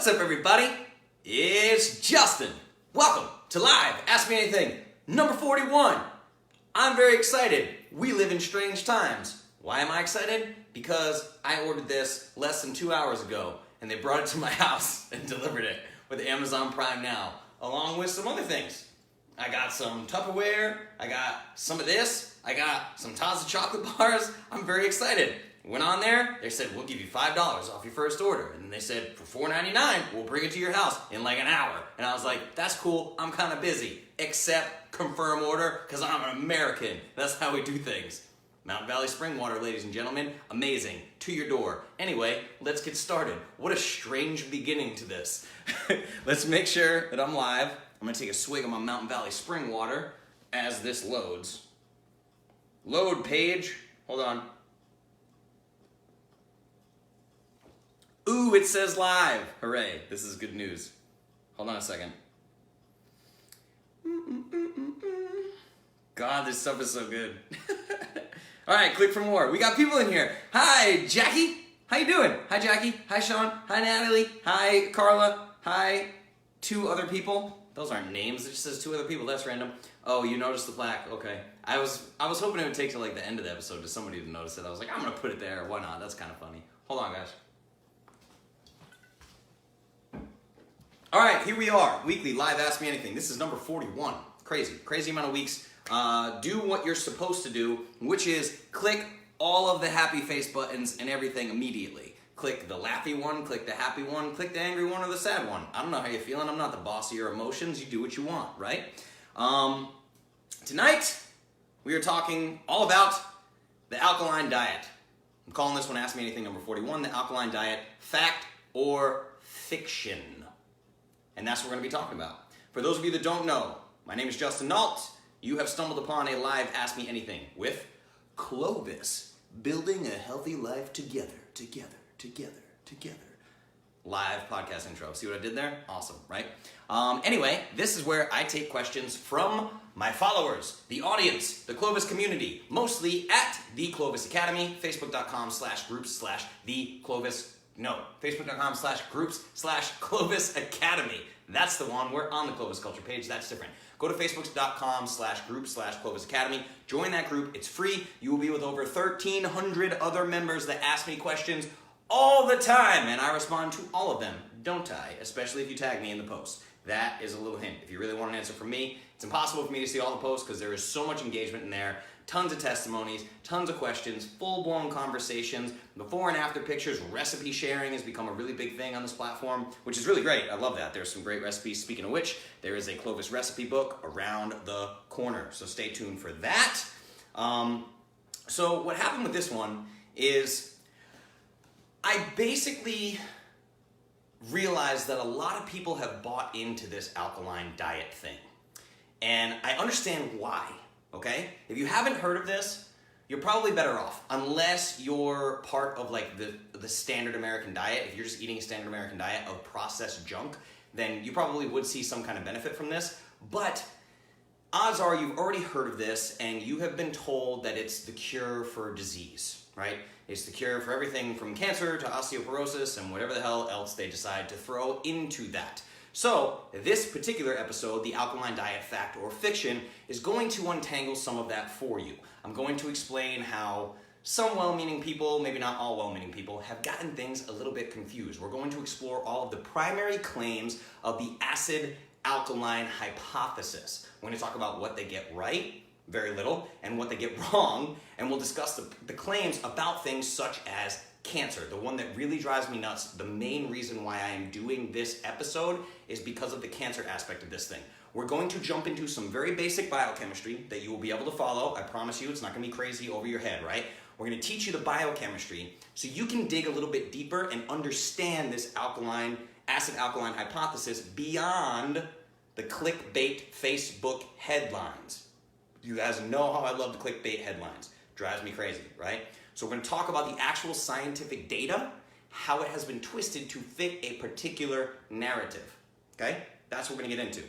What's up, everybody? It's Justin. Welcome to Live Ask Me Anything, number 41. I'm very excited. We live in strange times. Why am I excited? Because I ordered this less than 2 hours ago, and they brought it to my house and delivered it with Amazon Prime Now, along with some other things. I got some Tupperware, I got some of this, I got some Taza chocolate bars. I'm very excited. Went on there, they said, we'll give you $5 off your first order. And they said, for $4.99, we'll bring it to your house in like an hour. And I was like, that's cool, I'm kind of busy. Except confirm order, because I'm an American. That's how we do things. Mountain Valley Spring Water, ladies and gentlemen, amazing, to your door. Anyway, let's get started. What a strange beginning to this. Let's make sure that I'm live. I'm gonna take a swig of my Mountain Valley Spring Water as this loads. Load page, hold on. Ooh, it says live. Hooray, this is good news. Hold on a second. God, this stuff is so good. All right, click for more. We got people in here. Hi, Jackie. How you doing? Hi, Jackie. Hi, Sean. Hi, Natalie. Hi, Carla. Hi, two other people. Those aren't names. It just says two other people. That's random. Oh, you noticed the plaque. Okay. I was hoping it would take to like the end of the episode for somebody to notice it. I was like, I'm gonna put it there. Why not? That's kind of funny. Hold on, guys. All right, here we are. Weekly Live Ask Me Anything. This is number 41. Crazy amount of weeks. Do what you're supposed to do, which is click all of the happy face buttons and everything immediately. Click the laughy one, click the happy one, click the angry one, or the sad one. I don't know how you're feeling. I'm not the boss of your emotions. You do what you want, right? Tonight, we are talking all about the Alkaline Diet. I'm calling this one Ask Me Anything number 41, the Alkaline Diet, fact or fiction. And that's what we're going to be talking about. For those of you that don't know, my name is Justin Nault. You have stumbled upon a live Ask Me Anything with Clovis, building a healthy life together. Live podcast intro. See what I did there? Awesome, right? Anyway, this is where I take questions from my followers, the audience, the Clovis community, mostly at the Clovis Academy, Facebook.com/groups/Clovis Academy. That's the one. We're on the Clovis Culture page. That's different. Go to Facebook.com/groups/Clovis Academy. Join that group. It's free. You will be with over 1,300 other members that ask me questions all the time, and I respond to all of them, don't I? Especially if you tag me in the post. That is a little hint. If you really want an answer from me, it's impossible for me to see all the posts because there is so much engagement in there. Tons of testimonies, tons of questions, full-blown conversations, before and after pictures. Recipe sharing has become a really big thing on this platform, which is really great. I love that. There's some great recipes. Speaking of which, there is a Clovis recipe book around the corner, so stay tuned for that. So what happened with this one is I basically realized that a lot of people have bought into this alkaline diet thing, and I understand why. Okay? If you haven't heard of this, you're probably better off, unless you're part of like the standard American diet. If you're just eating a standard American diet of processed junk, then you probably would see some kind of benefit from this. But odds are you've already heard of this and you have been told that it's the cure for disease, right? It's the cure for everything from cancer to osteoporosis and whatever the hell else they decide to throw into that. So, this particular episode, the Alkaline Diet Fact or Fiction, is going to untangle some of that for you. I'm going to explain how some well-meaning people, maybe not all well-meaning people, have gotten things a little bit confused. We're going to explore all of the primary claims of the acid-alkaline hypothesis. We're going to talk about what they get right, very little, and what they get wrong, and we'll discuss the claims about things such as cancer. The one that really drives me nuts, the main reason why I am doing this episode is because of the cancer aspect of this thing. We're going to jump into some very basic biochemistry that you will be able to follow. I promise you it's not going to be crazy over your head, right? We're going to teach you the biochemistry so you can dig a little bit deeper and understand this acid-alkaline hypothesis beyond the clickbait Facebook headlines. You guys know how I love the clickbait headlines. Drives me crazy, right? So we're going to talk about the actual scientific data, how it has been twisted to fit a particular narrative, okay? That's what we're going to get into.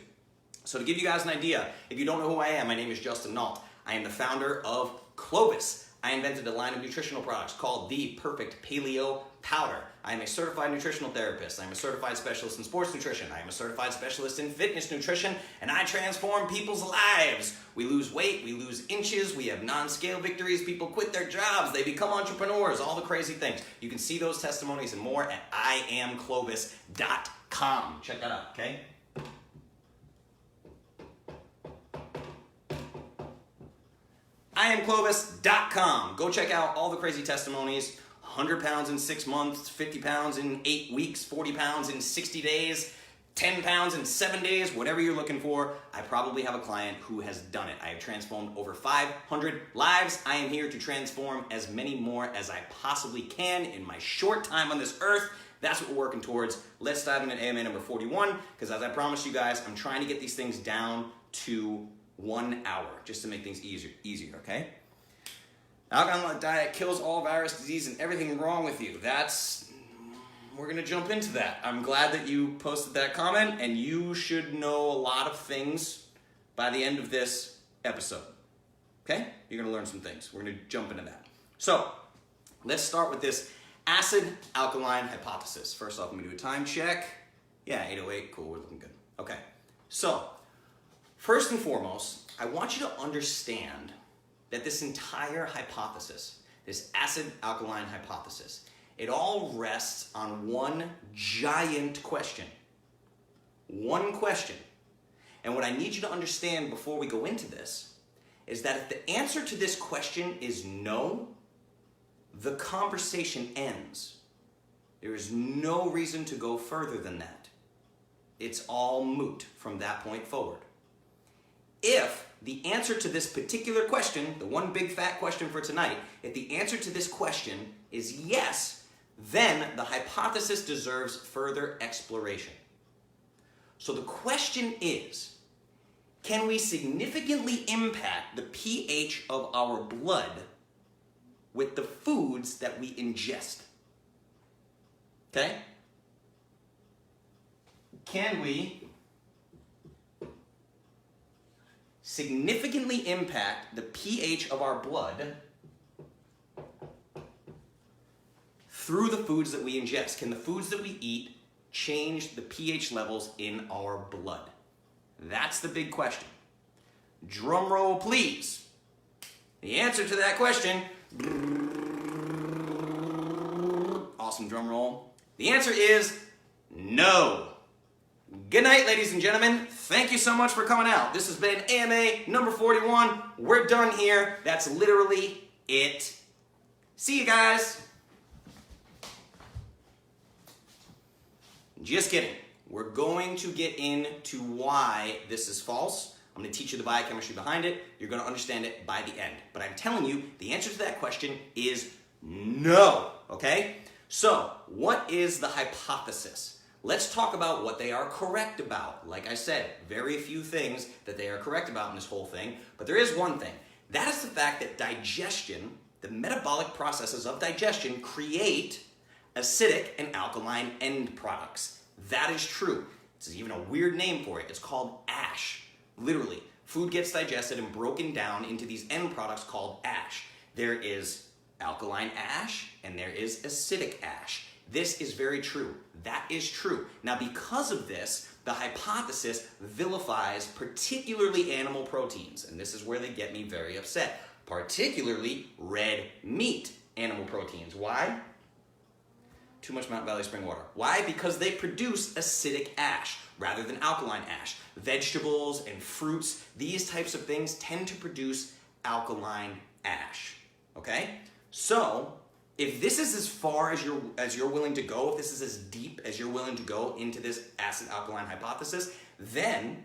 So to give you guys an idea, if you don't know who I am, my name is Justin Nault. I am the founder of Clovis. I invented a line of nutritional products called the Perfect Paleo Powder. I am a certified nutritional therapist. I'm a certified specialist in sports nutrition. I am a certified specialist in fitness nutrition, and I transform people's lives. We lose weight, we lose inches, we have non-scale victories, people quit their jobs, they become entrepreneurs, all the crazy things. You can see those testimonies and more at IamClovis.com. Check that out, okay? IamClovis.com. Go check out all the crazy testimonies. 100 pounds in 6 months, 50 pounds in 8 weeks, 40 pounds in 60 days, 10 pounds in 7 days, whatever you're looking for. I probably have a client who has done it. I have transformed over 500 lives. I am here to transform as many more as I possibly can in my short time on this earth. That's what we're working towards. Let's dive into AMA number 41, because as I promised you guys, I'm trying to get these things down to 1 hour, just to make things easier, okay? Alkaline diet kills all virus, disease, and everything wrong with you. We're gonna jump into that. I'm glad that you posted that comment, and you should know a lot of things by the end of this episode, okay? You're gonna learn some things. We're gonna jump into that. So, let's start with this acid-alkaline hypothesis. First off, let me do a time check. Yeah, 8:08, cool, we're looking good. Okay, so, first and foremost, I want you to understand that this entire hypothesis, this acid-alkaline hypothesis, it all rests on one giant question. One question. And what I need you to understand before we go into this is that if the answer to this question is no, the conversation ends. There is no reason to go further than that. It's all moot from that point forward. If the answer to this particular question, the one big fat question for tonight, if the answer to this question is yes, then the hypothesis deserves further exploration. So the question is, can we significantly impact the pH of our blood with the foods that we ingest? Okay? Can we significantly impact the pH of our blood through the foods that we ingest? Can the foods that we eat change the pH levels in our blood? That's the big question. Drum roll, please. The answer to that question, awesome drum roll. The answer is no. Good night, ladies and gentlemen. Thank you so much for coming out. This has been AMA number 41. We're done here. That's literally it. See you guys. Just kidding. We're going to get into why this is false. I'm going to teach you the biochemistry behind it. You're going to understand it by the end. But I'm telling you, the answer to that question is no. Okay? So, what is the hypothesis? Let's talk about what they are correct about. Like I said, very few things that they are correct about in this whole thing, but there is one thing. That is the fact that digestion, the metabolic processes of digestion, create acidic and alkaline end products. That is true. There's even a weird name for it. It's called ash. Literally, food gets digested and broken down into these end products called ash. There is alkaline ash and there is acidic ash. This is very true. That is true. Now, because of this, the hypothesis vilifies particularly animal proteins, and this is where they get me very upset, particularly red meat animal proteins. Why? Too much Mount Valley spring water. Why? Because they produce acidic ash rather than alkaline ash. Vegetables and fruits, these types of things tend to produce alkaline ash. Okay? So, if this is as far as you're willing to go, if this is as deep as you're willing to go into this acid-alkaline hypothesis, then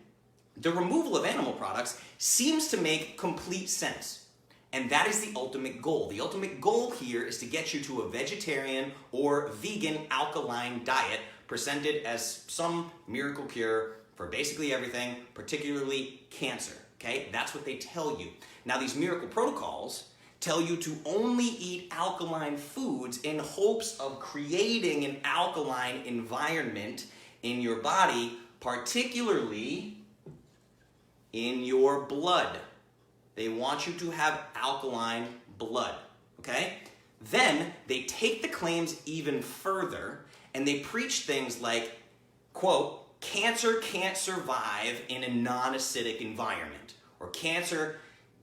the removal of animal products seems to make complete sense. And that is the ultimate goal. The ultimate goal here is to get you to a vegetarian or vegan alkaline diet presented as some miracle cure for basically everything, particularly cancer. Okay? That's what they tell you. Now, these miracle protocols tell you to only eat alkaline foods in hopes of creating an alkaline environment in your body, particularly in your blood. They want you to have alkaline blood. okay? Then they take the claims even further and they preach things like, quote, cancer can't survive in a non-acidic environment, or cancer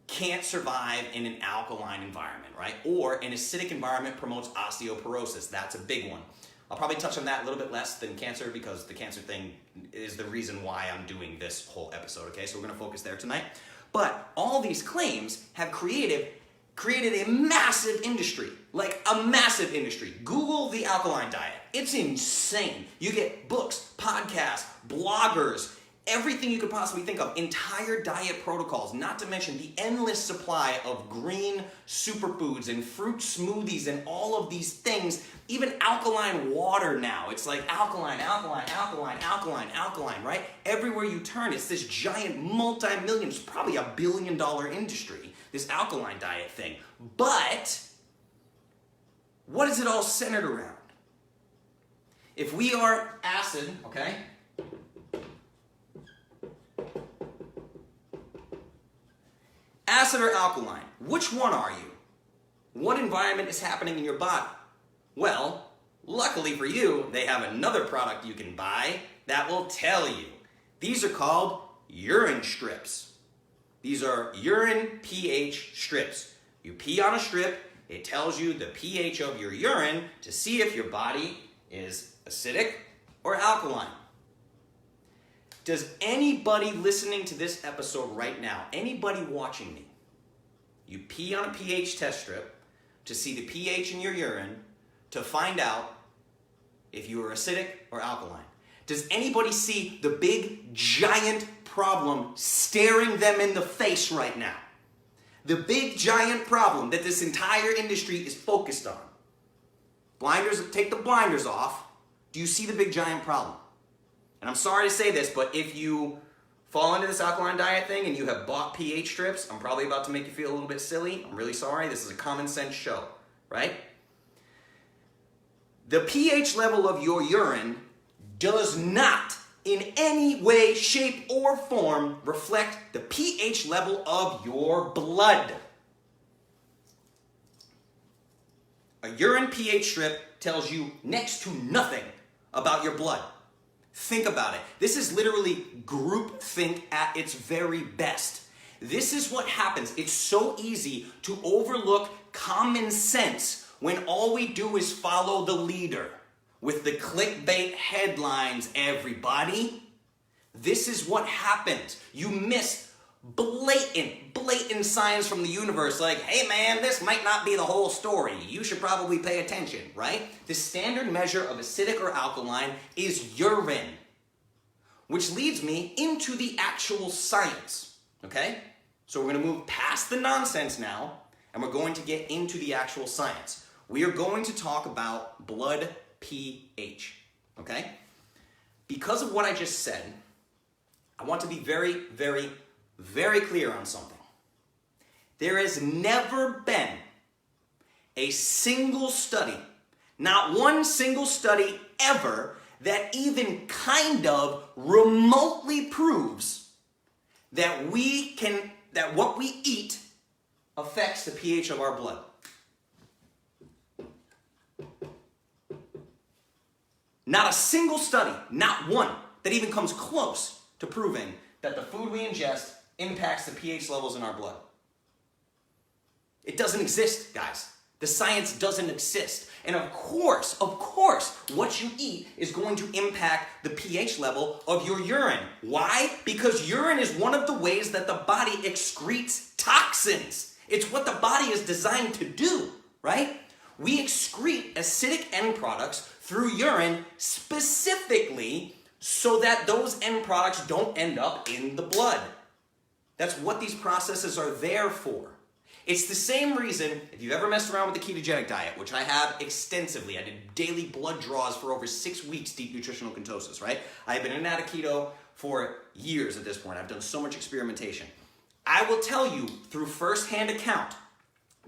can't survive in an alkaline environment, right? Or an acidic environment promotes osteoporosis. That's a big one. I'll probably touch on that a little bit less than cancer because the cancer thing is the reason why I'm doing this whole episode, okay? So we're gonna focus there tonight. But all these claims have created a massive industry, like a massive industry. Google the alkaline diet. It's insane. You get books, podcasts, bloggers, everything you could possibly think of, entire diet protocols, not to mention the endless supply of green superfoods and fruit smoothies and all of these things, even alkaline water now. It's like alkaline, alkaline, alkaline, alkaline, alkaline, right? Everywhere you turn, it's this giant multi-million, it's probably $1 billion industry, this alkaline diet thing. But what is it all centered around? If we are acid, okay? Acid or alkaline, which one are you? What environment is happening in your body? Well, luckily for you, they have another product you can buy that will tell you. These are called urine strips. These are urine pH strips. You pee on a strip, it tells you the pH of your urine to see if your body is acidic or alkaline. Does anybody listening to this episode right now, anybody watching me, you pee on a pH test strip to see the pH in your urine to find out if you are acidic or alkaline? Does anybody see the big, giant problem staring them in the face right now? The big, giant problem that this entire industry is focused on. Blinders, take the blinders off. Do you see the big, giant problem? And I'm sorry to say this, but if you fall into this alkaline diet thing and you have bought pH strips, I'm probably about to make you feel a little bit silly. I'm really sorry. This is a common sense show, right? The pH level of your urine does not in any way, shape, or form reflect the pH level of your blood. A urine pH strip tells you next to nothing about your blood. Think about it. This is literally groupthink at its very best. This is what happens. It's so easy to overlook common sense when all we do is follow the leader with the clickbait headlines, everybody. This is what happens. You miss blatant signs from the universe like, hey man, this might not be the whole story. You should probably pay attention, right? The standard measure of acidic or alkaline is urine, which leads me into the actual science, okay? So we're gonna move past the nonsense now, and we're going to get into the actual science. We are going to talk about blood pH, okay? Because of what I just said, I want to be very, very, very clear on something. There has never been a single study, not one single study ever, that even kind of remotely proves that what we eat affects the pH of our blood. Not a single study, not one, that even comes close to proving that the food we ingest impacts the pH levels in our blood. It doesn't exist, guys. The science doesn't exist. And of course, what you eat is going to impact the pH level of your urine. Why? Because urine is one of the ways that the body excretes toxins. It's what the body is designed to do, right? We excrete acidic end products through urine specifically so that those end products don't end up in the blood. That's what these processes are there for. It's the same reason, if you've ever messed around with the ketogenic diet, which I have extensively, I did daily blood draws for over 6 weeks, deep nutritional ketosis, right? I've been in and out of keto for years at this point. I've done so much experimentation. I will tell you through firsthand account,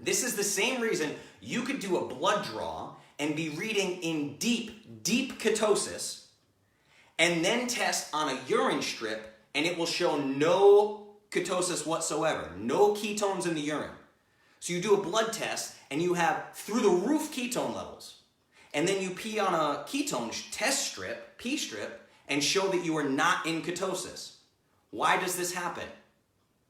this is the same reason you could do a blood draw and be reading in deep ketosis and then test on a urine strip and it will show no ketosis whatsoever, no ketones in the urine. So you do a blood test and you have through the roof ketone levels, and then you pee on a ketone test strip, pee strip, and show that you are not in ketosis. Why does this happen?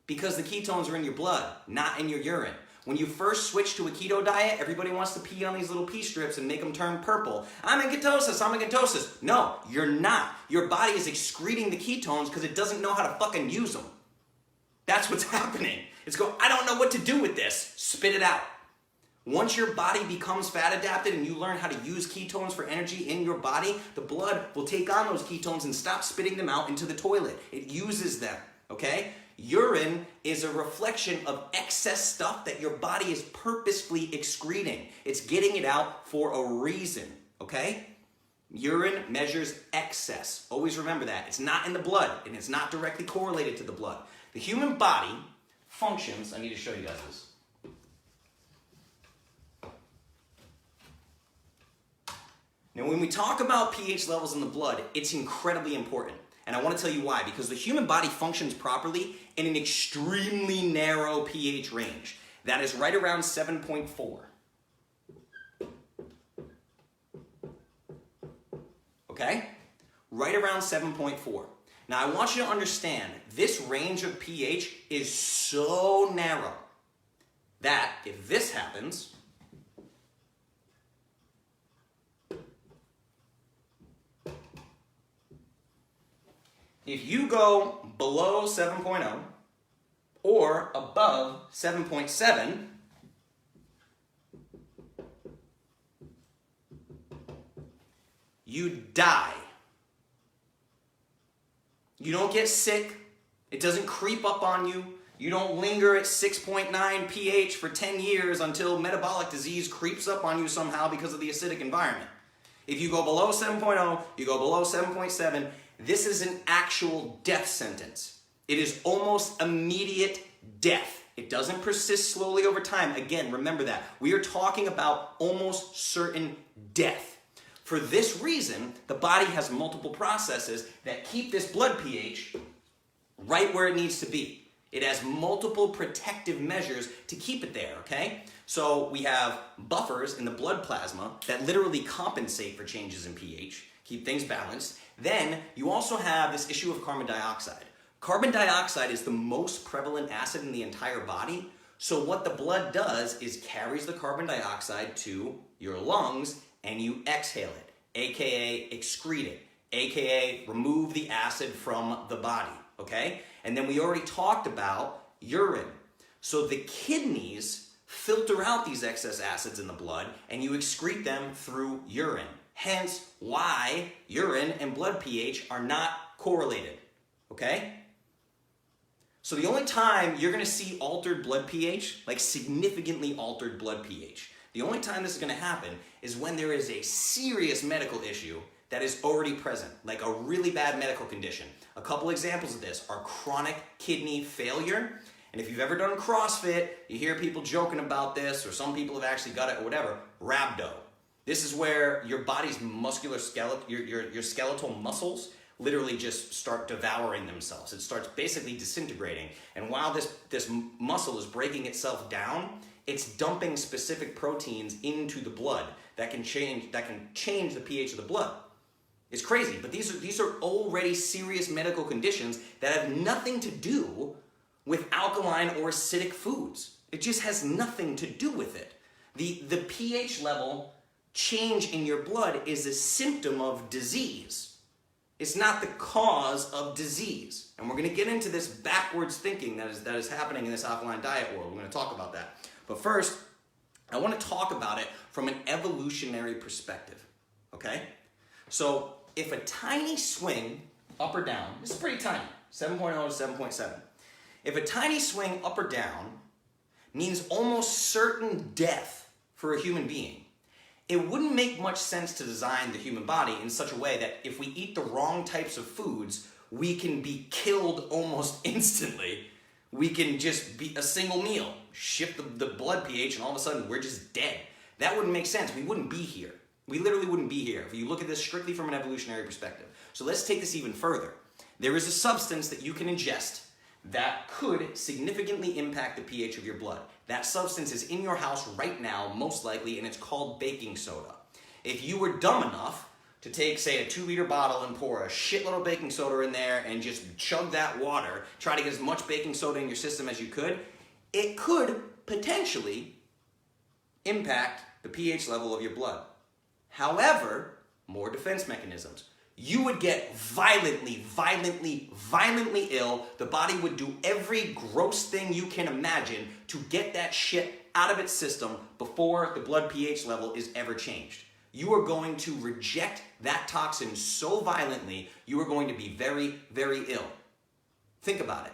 Because the ketones are in your blood, not in your urine. When you first switch to a keto diet, everybody wants to pee on these little pee strips and make them turn purple. I'm in ketosis, I'm in ketosis. No, you're not. Your body is excreting the ketones because it doesn't know how to fucking use them. That's what's happening. It's going, I don't know what to do with this. Spit it out. Once your body becomes fat adapted and you learn how to use ketones for energy in your body, the blood will take on those ketones and stop spitting them out into the toilet. It uses them, okay? Urine is a reflection of excess stuff that your body is purposefully excreting. It's getting it out for a reason, okay? Urine measures excess. Always remember that. It's not in the blood, and it's not directly correlated to the blood. The human body functions, I need to show you guys this. Now, when we talk about pH levels in the blood, it's incredibly important. And I want to tell you why. Because the human body functions properly in an extremely narrow pH range. That is right around 7.4. Okay? Right around 7.4. Now, I want you to understand, this range of pH is so narrow that if this happens, if you go below 7.0 or above 7.7, you die. You don't get sick. It doesn't creep up on you. You don't linger at 6.9 pH for 10 years until metabolic disease creeps up on you somehow because of the acidic environment. If you go below 7.0, you go below 7.7, this is an actual death sentence. It is almost immediate death. It doesn't persist slowly over time. Again, remember that. We are talking about almost certain death. For this reason, the body has multiple processes that keep this blood pH right where it needs to be. It has multiple protective measures to keep it there, okay? So we have buffers in the blood plasma that literally compensate for changes in pH, keep things balanced. Then you also have this issue of carbon dioxide. Carbon dioxide is the most prevalent acid in the entire body. So what the blood does is carries the carbon dioxide to your lungs and you exhale it, aka excrete it, aka remove the acid from the body, okay? And then we already talked about urine. So the kidneys filter out these excess acids in the blood and you excrete them through urine. Hence why urine and blood pH are not correlated, okay? So the only time you're gonna see altered blood pH, like significantly altered blood pH, the only time this is gonna happen is when there is a serious medical issue that is already present, like a really bad medical condition. A couple examples of this are chronic kidney failure. And if you've ever done CrossFit, you hear people joking about this, or some people have actually got it or whatever, rhabdo. This is where your body's muscular skeleton, your skeletal muscles literally just start devouring themselves. It starts basically disintegrating. And while this muscle is breaking itself down, it's dumping specific proteins into the blood that can change the pH of the blood. It's crazy, but these are already serious medical conditions that have nothing to do with alkaline or acidic foods. It just has nothing to do with it. The pH level change in your blood is a symptom of disease. It's not the cause of disease. And we're going to get into this backwards thinking that is happening in this alkaline diet world. We're going to talk about that. But first, I want to talk about it from an evolutionary perspective, okay? So if a tiny swing up or down, this is pretty tiny, 7.0 to 7.7. If a tiny swing up or down means almost certain death for a human being, it wouldn't make much sense to design the human body in such a way that if we eat the wrong types of foods, we can be killed almost instantly. We can just be a single meal, shift the blood pH, and all of a sudden we're just dead. That wouldn't make sense. We wouldn't be here. We literally wouldn't be here if you look at this strictly from an evolutionary perspective. So let's take this even further. There is a substance that you can ingest that could significantly impact the pH of your blood. That substance is in your house right now, most likely, and it's called baking soda. If you were dumb enough to take, say, a 2-liter bottle and pour a shitload of baking soda in there and just chug that water, try to get as much baking soda in your system as you could, it could potentially impact the pH level of your blood. However, more defense mechanisms. You would get violently ill. The body would do every gross thing you can imagine to get that shit out of its system before the blood pH level is ever changed. You are going to reject that toxin so violently, you are going to be very, very ill. Think about it.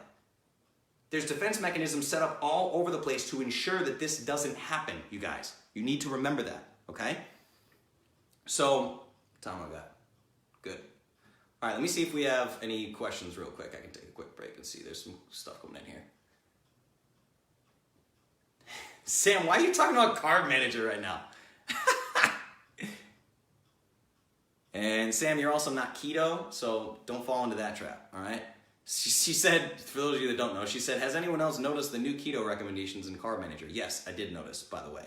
There's defense mechanisms set up all over the place to ensure that this doesn't happen, you guys. You need to remember that, okay? So, time I got. Good. All right, let me see if we have any questions real quick. I can take a quick break and see. There's some stuff coming in here. Sam, why are you talking about Carb Manager right now? And Sam, you're also not keto, so don't fall into that trap, all right? She said, for those of you that don't know, she said, has anyone else noticed the new keto recommendations in Carb Manager? Yes, I did notice, by the way.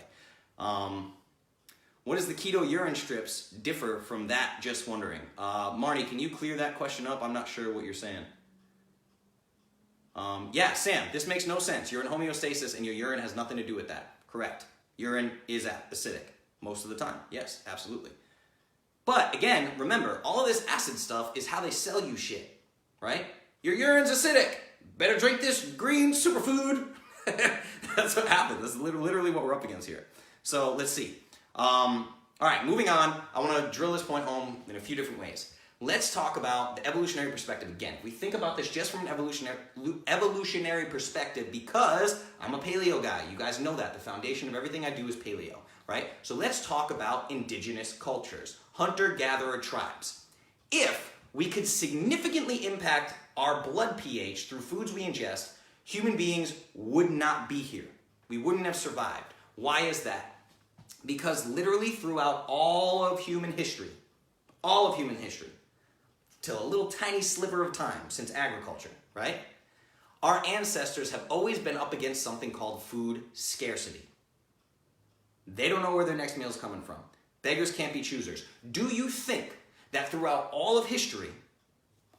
What does the keto urine strips differ from that? Just wondering. Marnie, can you clear that question up? I'm not sure what you're saying. Yeah, Sam, this makes no sense. You're in homeostasis and your urine has nothing to do with that. Correct. Urine is acidic most of the time. Yes, absolutely. But again, remember, all of this acid stuff is how they sell you shit, right? Your urine's acidic. Better drink this green superfood. That's what happens. That's literally what we're up against here. So let's see. All right, moving on. I want to drill this point home in a few different ways. Let's talk about the evolutionary perspective again. We think about this just from an evolutionary perspective because I'm a paleo guy. You guys know that. The foundation of everything I do is paleo, right? So let's talk about indigenous cultures, hunter-gatherer tribes. If we could significantly impact our blood pH through foods we ingest, human beings would not be here. We wouldn't have survived. Why is that? Because literally throughout all of human history, till a little tiny sliver of time since agriculture, right? Our ancestors have always been up against something called food scarcity. They don't know where their next meal is coming from. Beggars can't be choosers. Do you think that throughout all of history,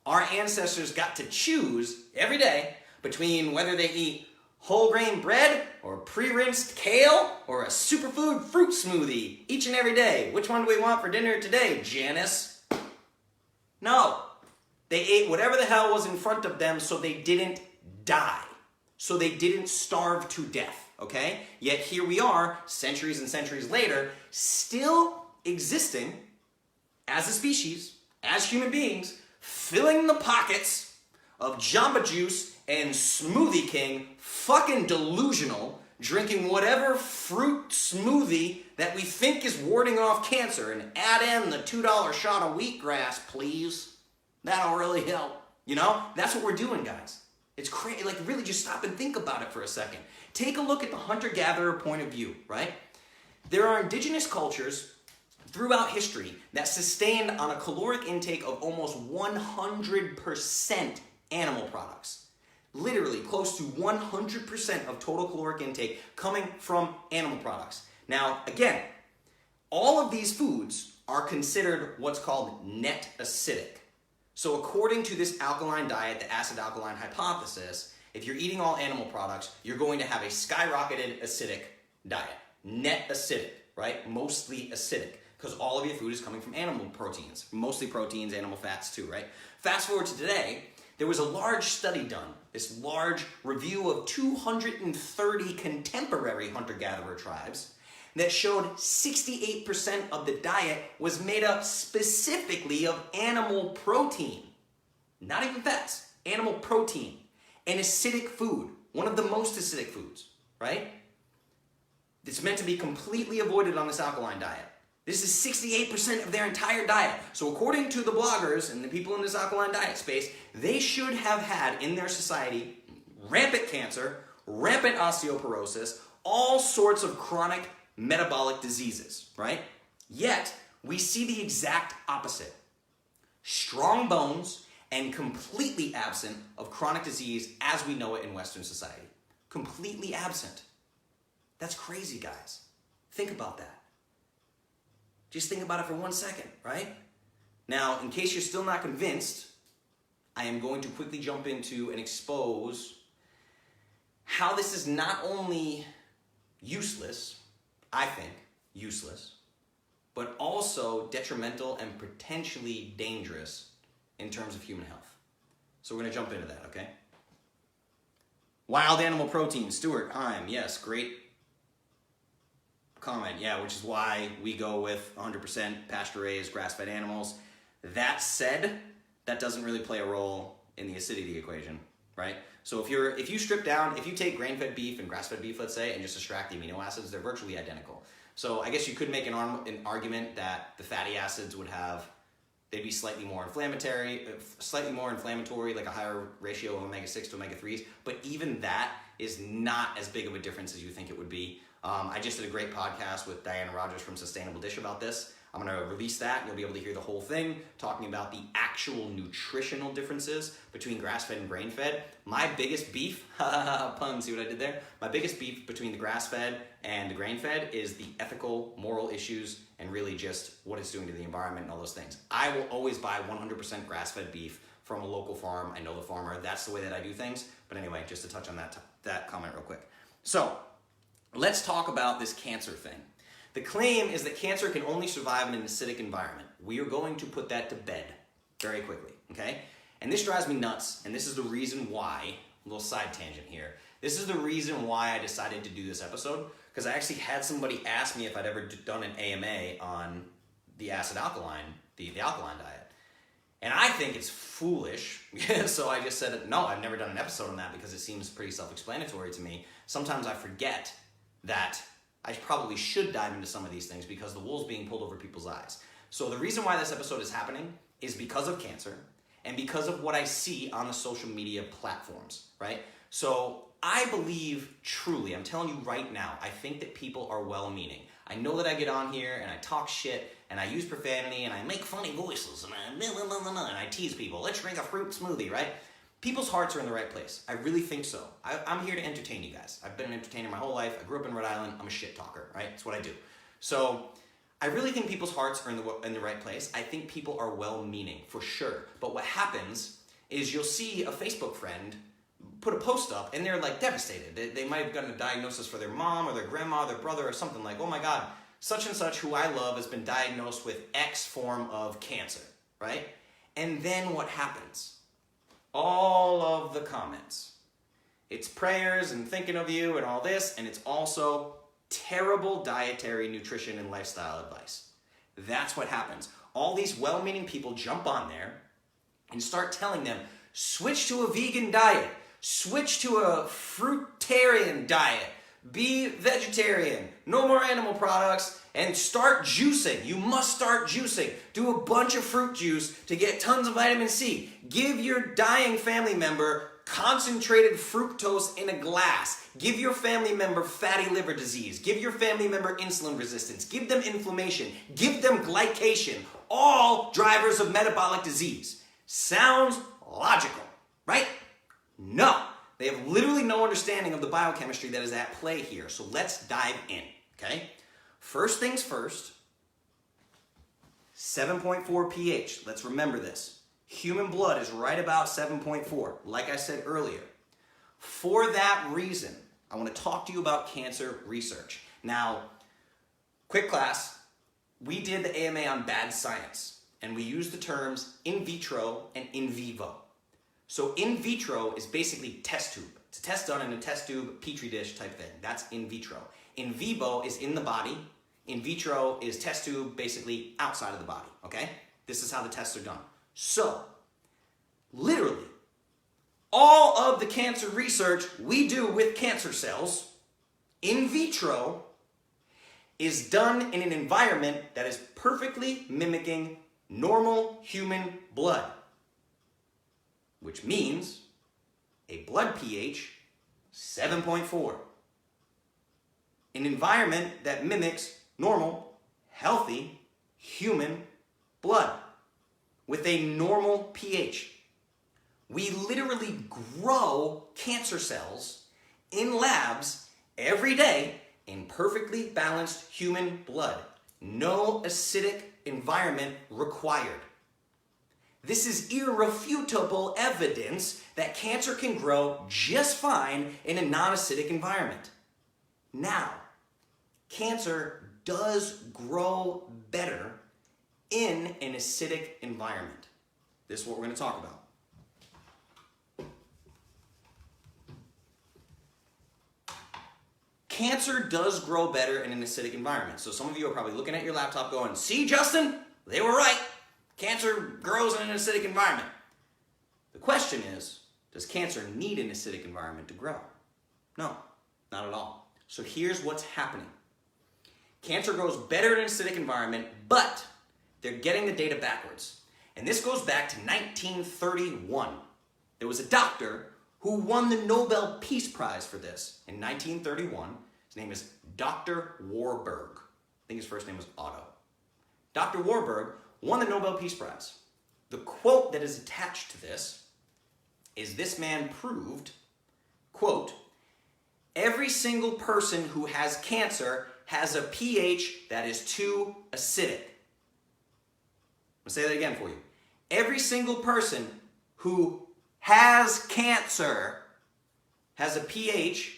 our ancestors got to choose every day between whether they eat whole grain bread or pre-rinsed kale or a superfood fruit smoothie each and every day? Which one do we want for dinner today, Janice? No. They ate whatever the hell was in front of them so they didn't die. So they didn't starve to death, okay? Yet here we are, centuries and centuries later, still existing as a species, as human beings, filling the pockets of Jamba Juice and Smoothie King, fucking delusional, drinking whatever fruit smoothie that we think is warding off cancer, and add in the $2 shot of wheatgrass, please. That'll really help. You know, that's what we're doing, guys. It's crazy. Like, really just stop and think about it for a second. Take a look at the hunter-gatherer point of view, right? There are indigenous cultures throughout history that sustained on a caloric intake of almost 100% animal products. Literally close to 100% of total caloric intake coming from animal products. Now, again, all of these foods are considered what's called net acidic. So according to this alkaline diet, the acid-alkaline hypothesis, if you're eating all animal products, you're going to have a skyrocketed acidic diet. Net acidic, right? Mostly acidic, because all of your food is coming from animal proteins. Mostly proteins, animal fats too, right? Fast forward to today, there was a large study done, this large review of 230 contemporary hunter-gatherer tribes that showed 68% of the diet was made up specifically of animal protein. Not even fats, animal protein. An acidic food, one of the most acidic foods, right? It's meant to be completely avoided on this alkaline diet. This is 68% of their entire diet. So according to the bloggers and the people in this alkaline diet space, they should have had in their society rampant cancer, rampant osteoporosis, all sorts of chronic metabolic diseases, right? Yet, we see the exact opposite. Strong bones and completely absent of chronic disease as we know it in Western society. Completely absent. That's crazy, guys. Think about that. Just think about it for 1 second, right? Now, in case you're still not convinced, I am going to quickly jump into and expose how this is not only useless, I think, useless, but also detrimental and potentially dangerous in terms of human health. So we're going to jump into that, okay? Wild animal protein, Stuart, yes, great comment. Yeah, which is why we go with 100% pasture-raised, grass-fed animals. That said, that doesn't really play a role in the acidity equation, right? So if you strip down, if you take grain-fed beef and grass-fed beef, let's say, and just extract the amino acids, they're virtually identical. So I guess you could make an argument that the fatty acids they'd be slightly more inflammatory, like a higher ratio of omega-6 to omega-3s, but even that is not as big of a difference as you think it would be. I just did a great podcast with Diana Rogers from Sustainable Dish about this. I'm going to release that. You'll be able to hear the whole thing, talking about the actual nutritional differences between grass-fed and grain-fed. My biggest beef, pun, see what I did there? My biggest beef between the grass-fed and the grain-fed is the ethical, moral issues, and really just what it's doing to the environment and all those things. I will always buy 100% grass-fed beef from a local farm. I know the farmer. That's the way that I do things. But anyway, just to touch on that comment real quick. So let's talk about this cancer thing. The claim is that cancer can only survive in an acidic environment. We are going to put that to bed very quickly, okay? And this drives me nuts, and this is the reason why, a little side tangent here, this is the reason why I decided to do this episode, because I actually had somebody ask me if I'd ever done an AMA on the acid-alkaline, the alkaline diet. And I think it's foolish, so I just said, no, I've never done an episode on that because it seems pretty self-explanatory to me. Sometimes I forget that I probably should dive into some of these things because the wool's being pulled over people's eyes. So the reason why this episode is happening is because of cancer and because of what I see on the social media platforms, right? So I believe truly, I'm telling you right now, I think that people are well-meaning. I know that I get on here and I talk shit and I use profanity and I make funny voices and I tease people. Let's drink a fruit smoothie, right? People's hearts are in the right place. I really think so. I'm here to entertain you guys. I've been an entertainer my whole life. I grew up in Rhode Island. I'm a shit talker, right? That's what I do. So I really think people's hearts are in the right place. I think people are well-meaning, for sure. But what happens is you'll see a Facebook friend put a post up and they're like devastated. They might have gotten a diagnosis for their mom or their grandma or their brother or something like, oh my God, such and such who I love has been diagnosed with X form of cancer, right? And then what happens? All of the comments. It's prayers and thinking of you and all this, and it's also terrible dietary, nutrition, and lifestyle advice. That's what happens. All these well-meaning people jump on there and start telling them, switch to a vegan diet, switch to a fruitarian diet, be vegetarian, no more animal products, and start juicing. You must start juicing. Do a bunch of fruit juice to get tons of vitamin C. Give your dying family member concentrated fructose in a glass. Give your family member fatty liver disease. Give your family member insulin resistance. Give them inflammation. Give them glycation. All drivers of metabolic disease. Sounds logical, right? No. They have literally no understanding of the biochemistry that is at play here. So let's dive in, okay? First things first, 7.4 pH. Let's remember this. Human blood is right about 7.4, like I said earlier. For that reason, I want to talk to you about cancer research. Now, quick class, we did the AMA on bad science, and we used the terms in vitro and in vivo. So in vitro is basically test tube. It's a test done in a test tube, petri dish type thing. That's in vitro. In vivo is in the body. In vitro is test tube, basically outside of the body, okay? This is how the tests are done. So, literally, all of the cancer research we do with cancer cells in vitro is done in an environment that is perfectly mimicking normal human blood, which means a blood pH 7.4. An environment that mimics normal, healthy, human blood with a normal pH. We literally grow cancer cells in labs every day in perfectly balanced human blood. No acidic environment required. This is irrefutable evidence that cancer can grow just fine in a non-acidic environment. Now, cancer does grow better in an acidic environment. This is what we're going to talk about. Cancer does grow better in an acidic environment. So some of you are probably looking at your laptop going, see, Justin, they were right. Cancer grows in an acidic environment. The question is, does cancer need an acidic environment to grow? No, not at all. So here's what's happening. Cancer grows better in an acidic environment, but they're getting the data backwards. And this goes back to 1931. There was a doctor who won the Nobel Peace Prize for this in 1931. His name is Dr. Warburg. I think his first name was Otto. Dr. Warburg won the Nobel Peace Prize. The quote that is attached to this is this man proved, quote, every single person who has cancer has a pH that is too acidic. I'll say that again for you. Every single person who has cancer has a pH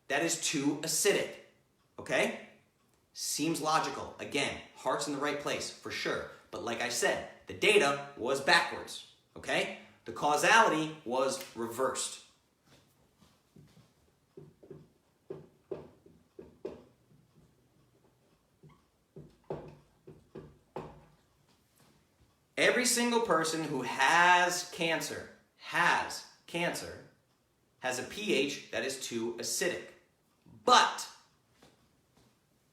that is too acidic. Okay? Seems logical. Again, heart's in the right place, for sure. But like I said, the data was backwards. Okay? The causality was reversed. Every single person who has cancer has a pH that is too acidic. But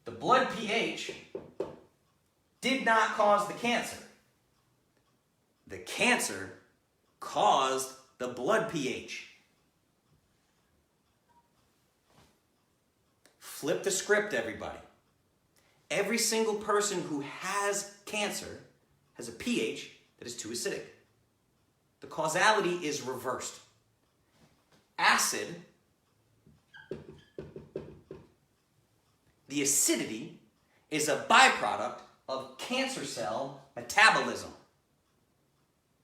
the blood pH did not cause the cancer. The cancer caused the blood pH. Flip the script, everybody. Every single person who has cancer has a pH that is too acidic. The causality is reversed. Acid, the acidity, is a byproduct of cancer cell metabolism.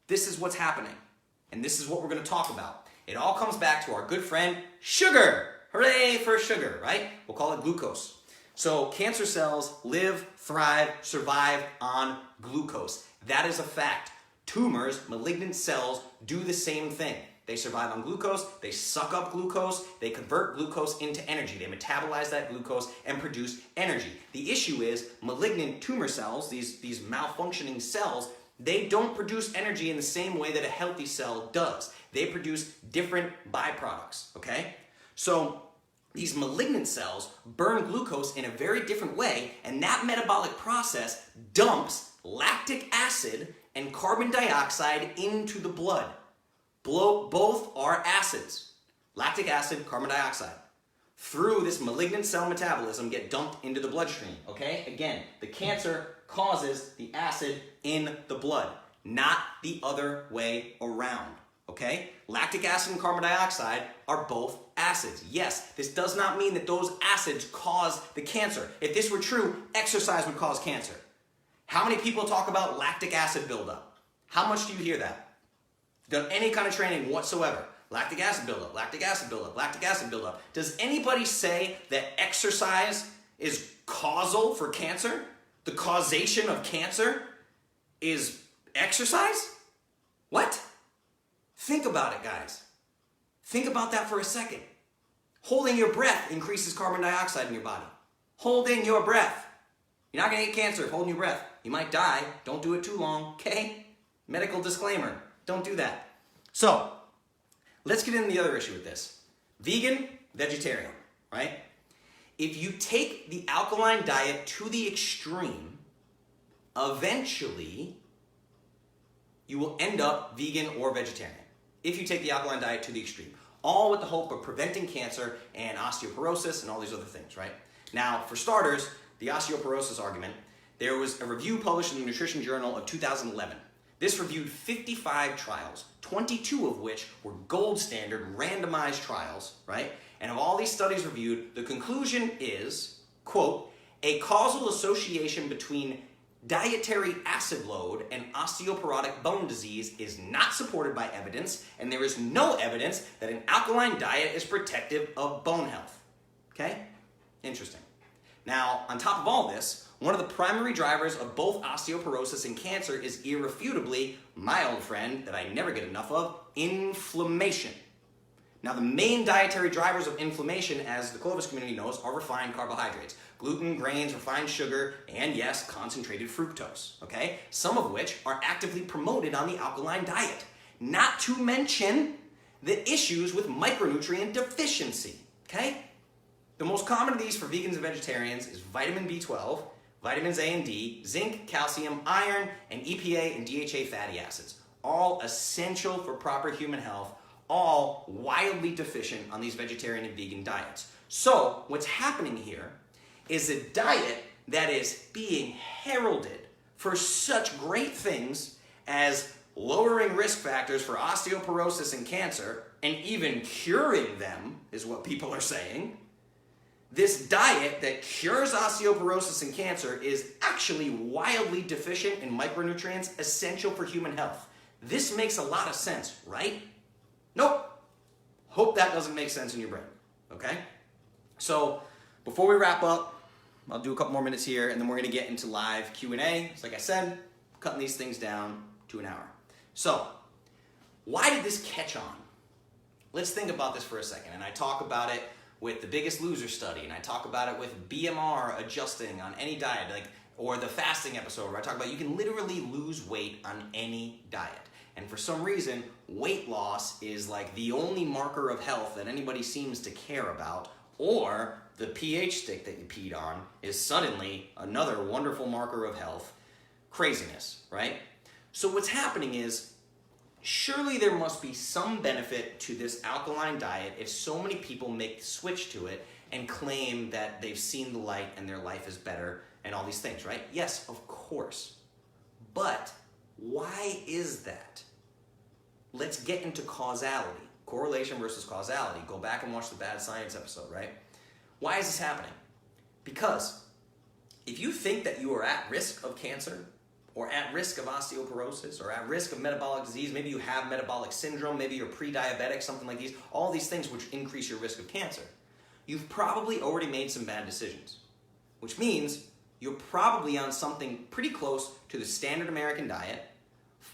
This is what's happening, and this is what we're going to talk about. It all comes back to our good friend, sugar. Hooray for sugar, right? We'll call it glucose. So cancer cells live, thrive, survive on glucose. That is a fact. Tumors, malignant cells, do the same thing. They survive on glucose, they suck up glucose, they convert glucose into energy. They metabolize that glucose and produce energy. The issue is malignant tumor cells, these malfunctioning cells, they don't produce energy in the same way that a healthy cell does. They produce different byproducts, okay? So these malignant cells burn glucose in a very different way, and that metabolic process dumps lactic acid and carbon dioxide into the blood. Both are acids. Lactic acid, carbon dioxide. Through this malignant cell metabolism get dumped into the bloodstream, okay? Again, the cancer causes the acid in the blood, not the other way around, okay? Lactic acid and carbon dioxide are both acids. Yes, this does not mean that those acids cause the cancer. If this were true, exercise would cause cancer. How many people talk about lactic acid buildup? How much do you hear that? Done any kind of training whatsoever. Lactic acid buildup, lactic acid buildup, lactic acid buildup. Does anybody say that exercise is causal for cancer? The causation of cancer is exercise? What? Think about it, guys. Think about that for a second. Holding your breath increases carbon dioxide in your body. Holding your breath. You're not going to get cancer holding your breath. You might die. Don't do it too long, okay? Medical disclaimer. Don't do that. So, let's get into the other issue with this. Vegan, vegetarian, right? If you take the alkaline diet to the extreme, eventually you will end up vegan or vegetarian. If you take the alkaline diet to the extreme. All with the hope of preventing cancer and osteoporosis and all these other things, right? Now, for starters, the Osteoporosis Argument, there was a review published in the Nutrition Journal of 2011. This reviewed 55 trials, 22 of which were gold standard randomized trials, right? And of all these studies reviewed, the conclusion is quote, a causal association between dietary acid load and osteoporotic bone disease is not supported by evidence, and there is no evidence that an alkaline diet is protective of bone health. Okay? Interesting. Now, on top of all this, one of the primary drivers of both osteoporosis and cancer is irrefutably, my old friend that I never get enough of, inflammation. Now, the main dietary drivers of inflammation, as the Clovis community knows, are refined carbohydrates. Gluten, grains, refined sugar, and yes, concentrated fructose, okay? Some of which are actively promoted on the alkaline diet. Not to mention the issues with micronutrient deficiency, okay? The most common of these for vegans and vegetarians is vitamin B12, vitamins A and D, zinc, calcium, iron, and EPA and DHA fatty acids. All essential for proper human health, all wildly deficient on these vegetarian and vegan diets. So what's happening here is a diet that is being heralded for such great things as lowering risk factors for osteoporosis and cancer, and even curing them, is what people are saying. This diet that cures osteoporosis and cancer is actually wildly deficient in micronutrients essential for human health. This makes a lot of sense, right? Nope. Hope that doesn't make sense in your brain, okay? So before we wrap up, I'll do a couple more minutes here, and then we're going to get into live Q&A. So like I said, cutting these things down to an hour. So why did this catch on? Let's think about this for a second. And I talk about it with the Biggest Loser study, and I talk about it with BMR adjusting on any diet, or the fasting episode where I talk about you can literally lose weight on any diet. And for some reason, weight loss is like the only marker of health that anybody seems to care about, or the pH stick that you peed on is suddenly another wonderful marker of health. Craziness, right? So what's happening is, surely there must be some benefit to this alkaline diet if so many people make the switch to it and claim that they've seen the light and their life is better and all these things, right? Yes, of course. But why is that? Let's get into causality. Correlation versus causality. Go back and watch the Bad Science episode, right? Why is this happening? Because if you think that you are at risk of cancer, or at risk of osteoporosis, or at risk of metabolic disease, maybe you have metabolic syndrome, maybe you're pre-diabetic, something like these, all these things which increase your risk of cancer, you've probably already made some bad decisions, which means you're probably on something pretty close to the standard American diet,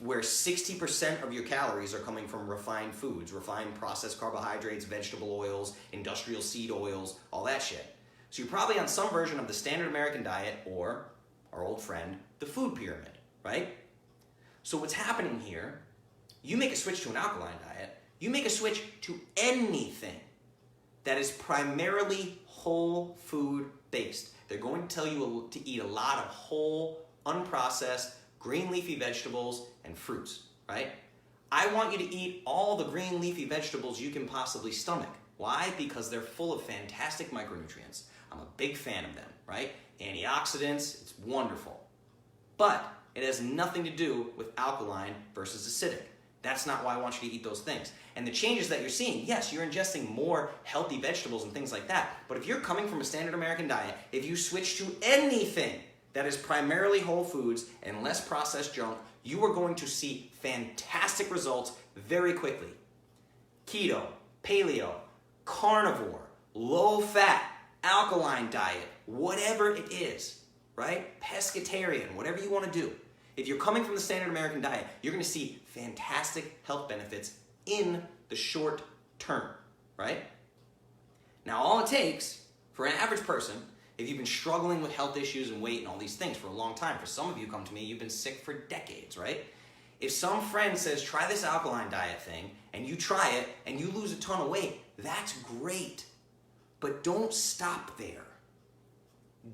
where 60% of your calories are coming from refined foods, refined processed carbohydrates, vegetable oils, industrial seed oils, all that shit. So you're probably on some version of the standard American diet, or our old friend, the food pyramid, right? So what's happening here, you make a switch to an alkaline diet, you make a switch to anything that is primarily whole food based. They're going to tell you to eat a lot of whole, unprocessed, green leafy vegetables and fruits, right? I want you to eat all the green leafy vegetables you can possibly stomach. Why? Because they're full of fantastic micronutrients. I'm a big fan of them, right? Antioxidants, it's wonderful. But it has nothing to do with alkaline versus acidic. That's not why I want you to eat those things. And the changes that you're seeing, yes, you're ingesting more healthy vegetables and things like that. But if you're coming from a standard American diet, if you switch to anything that is primarily whole foods and less processed junk, you are going to see fantastic results very quickly. Keto, paleo, carnivore, low fat, alkaline diet, whatever it is, right? Pescatarian, whatever you want to do. If you're coming from the standard American diet, you're going to see fantastic health benefits in the short term, right? Now, all it takes for an average person, if you've been struggling with health issues and weight and all these things for a long time, for some of you come to me, you've been sick for decades, right? If some friend says, try this alkaline diet thing, and you try it, and you lose a ton of weight, that's great. But don't stop there.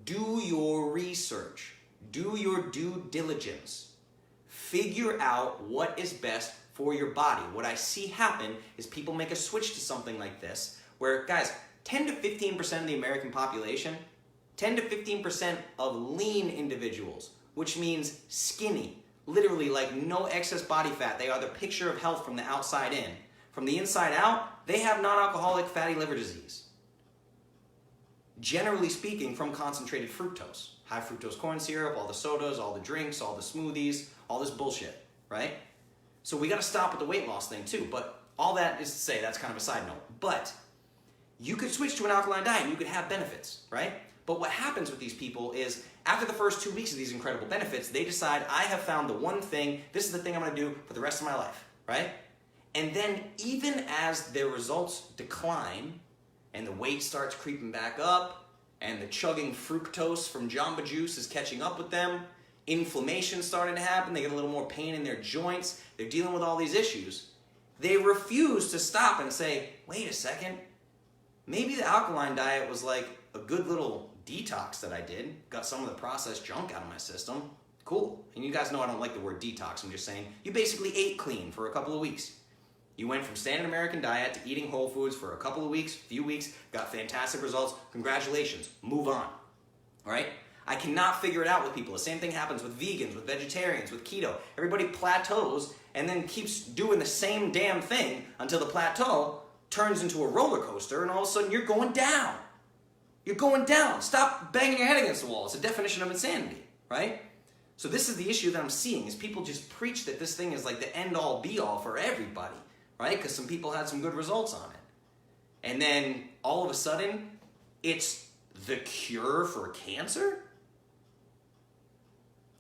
Do your research. Do your due diligence. Figure out what is best for your body. What I see happen is people make a switch to something like this, where, guys, 10 to 15% of the American population, 10 to 15% of lean individuals, which means skinny, literally like no excess body fat. They are the picture of health from the outside in. From the inside out, they have non-alcoholic fatty liver disease. generally speaking, from concentrated fructose. High fructose corn syrup, all the sodas, all the drinks, all the smoothies, all this bullshit, right? So we gotta stop with the weight loss thing too, but all that is to say, that's kind of a side note. But you could switch to an alkaline diet and you could have benefits, right? But what happens with these people is after the first 2 weeks of these incredible benefits, they decide, I have found the one thing, this is the thing I'm gonna do for the rest of my life, right? And then even as their results decline and the weight starts creeping back up and the chugging fructose from Jamba Juice is catching up with them, inflammation starting to happen, they get a little more pain in their joints, they're dealing with all these issues, they refuse to stop and say, wait a second, maybe the alkaline diet was like a good little detox that I did, got some of the processed junk out of my system, cool. And you guys know I don't like the word detox, I'm just saying, you basically ate clean for a couple of weeks. You went from standard American diet to eating whole foods for a couple of weeks, few weeks, got fantastic results, congratulations, move on, all right? I cannot figure it out with people. The same thing happens with vegans, with vegetarians, with keto. Everybody plateaus and then keeps doing the same damn thing until the plateau turns into a roller coaster and all of a sudden you're going down. You're going down. Stop banging your head against the wall. It's a definition of insanity, right? So this is the issue that I'm seeing is people just preach that this thing is like the end-all be-all for everybody, right? Because some people had some good results on it. And then all of a sudden, it's the cure for cancer?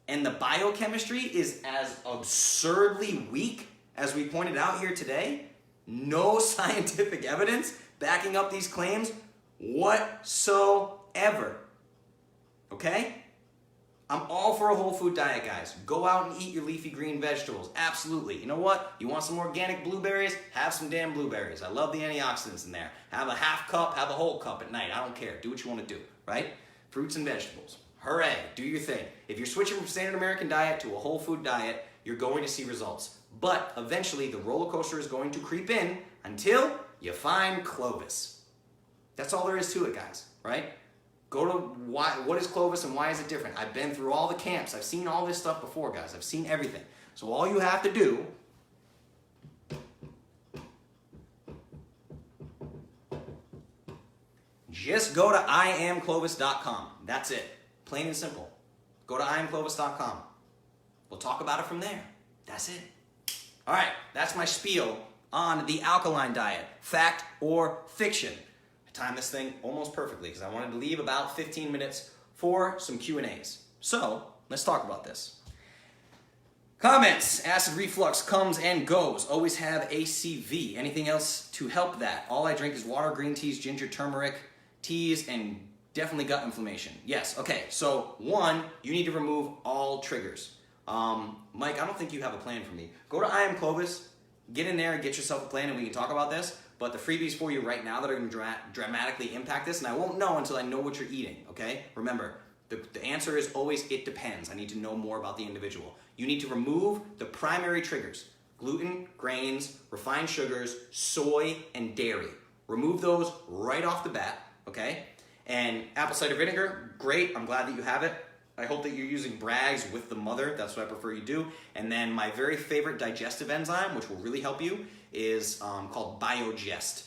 And the biochemistry is as absurdly weak as we pointed out here today. No scientific evidence backing up these claims whatsoever. Okay? I'm all for a whole food diet, guys. Go out and eat your leafy green vegetables. Absolutely. You know what? You want some organic blueberries? Have some damn blueberries. I love the antioxidants in there. Have a half cup, have a whole cup at night. I don't care. Do what you want to do, right? Fruits and vegetables. Hooray. Do your thing. If you're switching from standard American diet to a whole food diet, you're going to see results. But eventually the roller coaster is going to creep in until you find Clovis. That's all there is to it, guys, right? Go to what is Clovis and why is it different? I've been through all the camps. I've seen all this stuff before, guys. I've seen everything. So all you have to do just go to iamclovis.com. That's it. Plain and simple. Go to iamclovis.com. We'll talk about it from there. That's it. All right, that's my spiel on the alkaline diet. Fact or fiction? I timed this thing almost perfectly because I wanted to leave about 15 minutes for some Q&As. So, let's talk about this. Comments. Acid reflux comes and goes. Always have ACV. Anything else to help that? All I drink is water, green teas, ginger, turmeric teas, and definitely gut inflammation. Yes, okay, so one, you need to remove all triggers. Mike, I don't think you have a plan for me. Go to I Am Clovis, get in there and get yourself a plan and we can talk about this. But the freebies for you right now that are going to dramatically impact this, and I won't know until I know what you're eating, okay? Remember, the answer is always it depends. I need to know more about the individual. You need to remove the primary triggers. Gluten, grains, refined sugars, soy, and dairy. Remove those right off the bat, okay? And apple cider vinegar, great, I'm glad that you have it. I hope that you're using Bragg's with the mother, that's what I prefer you do. And then my very favorite digestive enzyme, which will really help you, is called Biogest.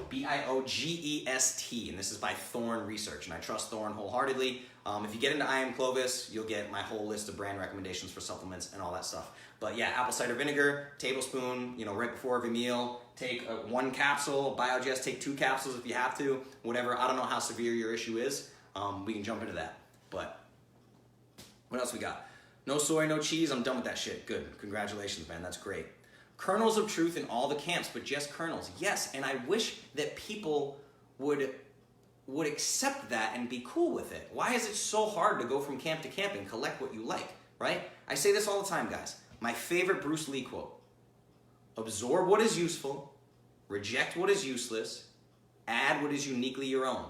B-I-O-G-E-S-T, and this is by Thorne Research, and I trust Thorne wholeheartedly. If you get into I Am Clovis, you'll get my whole list of brand recommendations for supplements and all that stuff. But yeah, apple cider vinegar, tablespoon, right before every meal. Take one capsule, Biogest, take 2 capsules if you have to, whatever. I don't know how severe your issue is. We can jump into that. But what else we got? No soy, no cheese, I'm done with that shit. Good, congratulations, man, that's great. Kernels of truth in all the camps, but just kernels. Yes, and I wish that people would accept that and be cool with it. Why is it so hard to go from camp to camp and collect what you like, right? I say this all the time, guys. My favorite Bruce Lee quote: absorb what is useful, reject what is useless, add what is uniquely your own.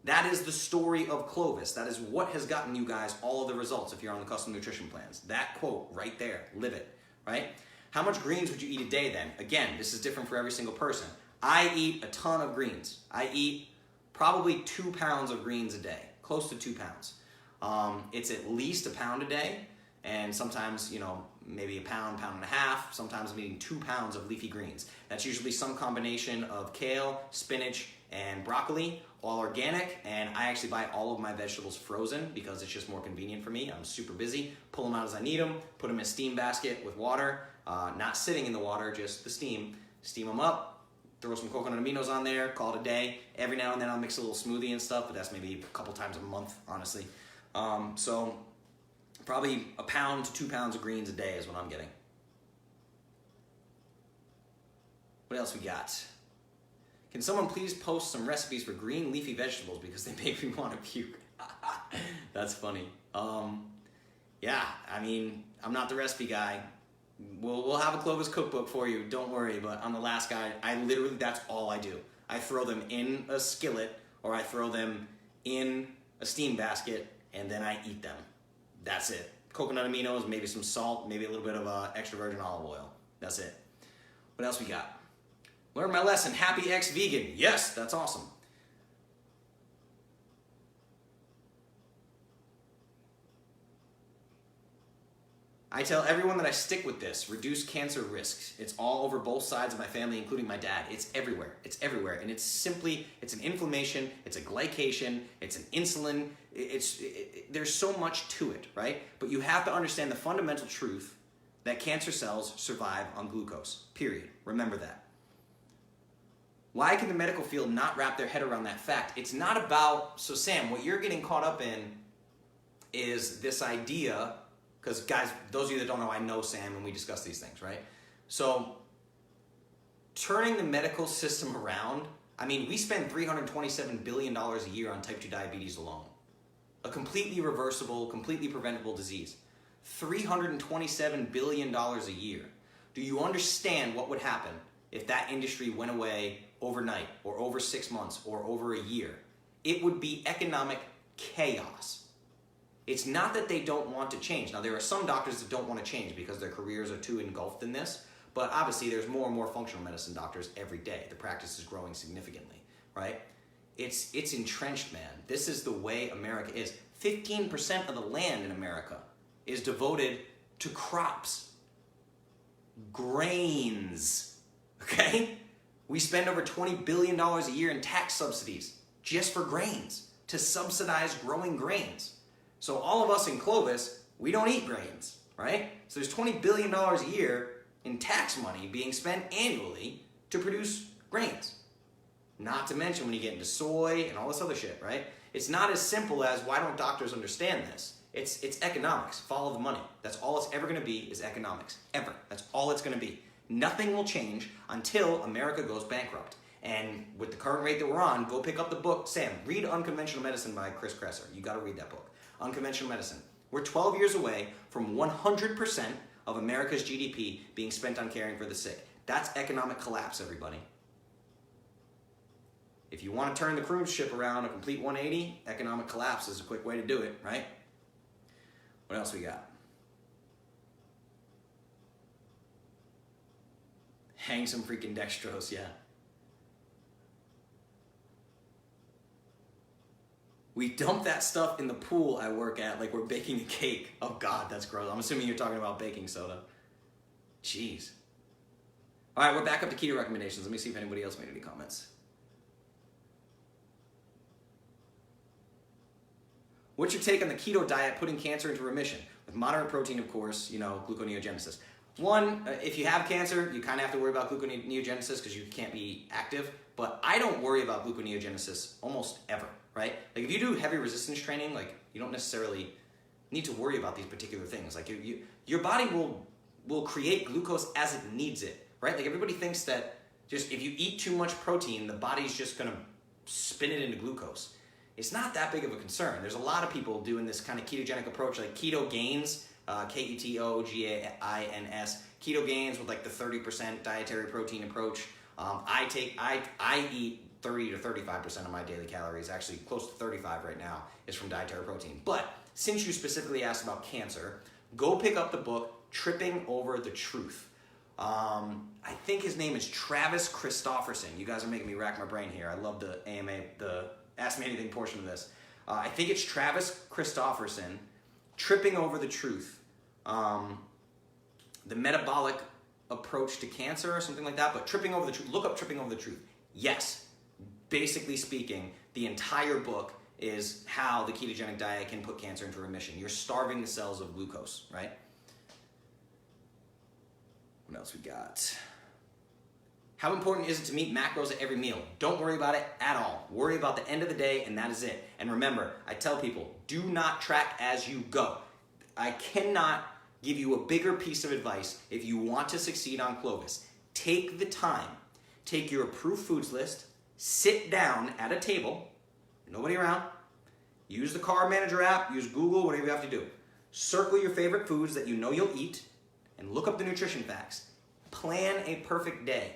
That is the story of Clovis. That is what has gotten you guys all of the results if you're on the custom nutrition plans. That quote right there, live it, right? How much greens would you eat a day then? Again, this is different for every single person. I eat a ton of greens. I eat probably 2 pounds of greens a day, close to 2 pounds. It's at least a pound a day, and sometimes, maybe a pound, pound and a half. Sometimes I'm eating 2 pounds of leafy greens. That's usually some combination of kale, spinach, and broccoli, all organic. And I actually buy all of my vegetables frozen because it's just more convenient for me. I'm super busy. Pull them out as I need them, put them in a steam basket with water, not sitting in the water, just the steam. Steam them up, throw some coconut aminos on there, call it a day. Every now and then I'll mix a little smoothie and stuff, but that's maybe a couple times a month, honestly. So probably a pound to 2 pounds of greens a day is what I'm getting. What else we got? Can someone please post some recipes for green leafy vegetables because they make me want to puke? That's funny. Yeah, I mean, I'm not the recipe guy. We'll have a Clovis cookbook for you, don't worry, but I'm the last guy. That's all I do. I throw them in a skillet or I throw them in a steam basket and then I eat them. That's it. Coconut aminos, maybe some salt, maybe a little bit of extra virgin olive oil. That's it. What else we got? Learn my lesson, happy ex-vegan. Yes, that's awesome. I tell everyone that I stick with this, reduce cancer risks. It's all over both sides of my family, including my dad. It's everywhere. It's everywhere. And it's an inflammation, it's a glycation, it's an insulin. There's so much to it, right? But you have to understand the fundamental truth that cancer cells survive on glucose, period. Remember that. Why can the medical field not wrap their head around that fact? It's not about, so Sam, what you're getting caught up in is this idea, because guys, those of you that don't know, I know Sam and we discuss these things, right? So turning the medical system around, I mean, we spend $327 billion a year on type 2 diabetes alone. A completely reversible, completely preventable disease. $327 billion a year. Do you understand what would happen if that industry went away overnight or over 6 months or over a year? It would be economic chaos. It's not that they don't want to change. Now, there are some doctors that don't want to change because their careers are too engulfed in this, but obviously there's more and more functional medicine doctors every day. The practice is growing significantly, right? It's entrenched, man. This is the way America is. 15% of the land in America is devoted to crops, grains, okay? We spend over $20 billion a year in tax subsidies just for grains, to subsidize growing grains. So all of us in Clovis, we don't eat grains, right? So there's $20 billion a year in tax money being spent annually to produce grains. Not to mention when you get into soy and all this other shit, right? It's not as simple as, why don't doctors understand this? It's economics. Follow the money. That's all it's ever going to be, is economics. Ever. That's all it's going to be. Nothing will change until America goes bankrupt. And with the current rate that we're on, go pick up the book. Sam, read Unconventional Medicine by Chris Kresser. You got to read that book. Unconventional Medicine. We're 12 years away from 100% of America's GDP being spent on caring for the sick. That's economic collapse, everybody. If you want to turn the cruise ship around a complete 180, economic collapse is a quick way to do it, right? What else we got? Hang some freaking dextrose, yeah. We dump that stuff in the pool I work at like we're baking a cake. Oh God, that's gross. I'm assuming you're talking about baking soda. Jeez. All right, we're back up to keto recommendations. Let me see if anybody else made any comments. What's your take on the keto diet putting cancer into remission? With moderate protein, of course, gluconeogenesis. One, if you have cancer, you kind of have to worry about gluconeogenesis because you can't be active. But I don't worry about gluconeogenesis almost ever, right? Like if you do heavy resistance training, like you don't necessarily need to worry about these particular things. Like your body will create glucose as it needs it, right? Like everybody thinks that just if you eat too much protein, the body's just gonna spin it into glucose. It's not that big of a concern. There's a lot of people doing this kind of ketogenic approach, like Keto Gains, Ketogains, Keto Gains with like the 30% dietary protein approach. I eat 30 to 35% of my daily calories, actually close to 35 right now, is from dietary protein. But since you specifically asked about cancer, go pick up the book, Tripping Over the Truth. I think his name is Travis Christofferson. You guys are making me rack my brain here. I love the AMA, the Ask Me Anything portion of this. I think it's Travis Christofferson, Tripping Over the Truth. the metabolic approach to cancer or something like that, but tripping over the truth, look up tripping over the truth. Yes, basically speaking, the entire book is how the ketogenic diet can put cancer into remission. You're starving the cells of glucose, right? What else we got? How important is it to meet macros at every meal? Don't worry about it at all. Worry about the end of the day, and that is it. And remember, I tell people, do not track as you go. I cannot give you a bigger piece of advice if you want to succeed on Clovis. Take the time, take your approved foods list, sit down at a table, nobody around, use the Carb Manager app, use Google, whatever you have to do. Circle your favorite foods that you know you'll eat, and look up the nutrition facts. Plan a perfect day.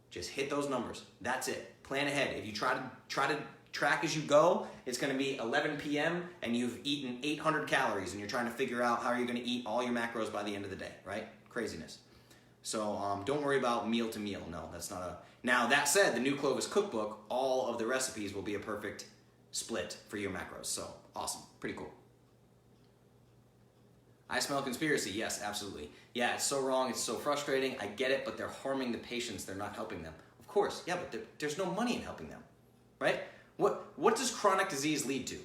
Just hit those numbers. That's it. Plan ahead. If you try to track as you go, it's going to be 11 p.m. and you've eaten 800 calories and you're trying to figure out how you're going to eat all your macros by the end of the day, right? Craziness. So don't worry about meal to meal. No, that's not a... Now, that said, the new Clovis cookbook, all of the recipes will be a perfect split for your macros. So awesome. Pretty cool. I smell conspiracy. Yes, absolutely. Yeah, it's so wrong. It's so frustrating. I get it, but they're harming the patients. They're not helping them. Of course, yeah, but there's no money in helping them, right? What does chronic disease lead to?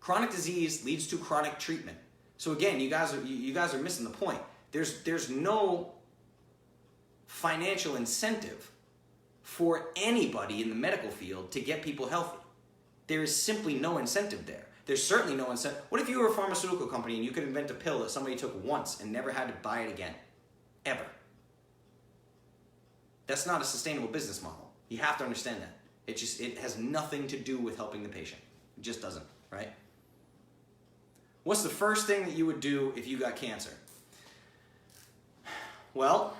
Chronic disease leads to chronic treatment. So again, you guys are missing the point. There's no financial incentive for anybody in the medical field to get people healthy. There is simply no incentive there. There's certainly no incentive. What if you were a pharmaceutical company and you could invent a pill that somebody took once and never had to buy it again? Ever. That's not a sustainable business model. You have to understand that. It has nothing to do with helping the patient. It just doesn't, right? What's the first thing that you would do if you got cancer? Well,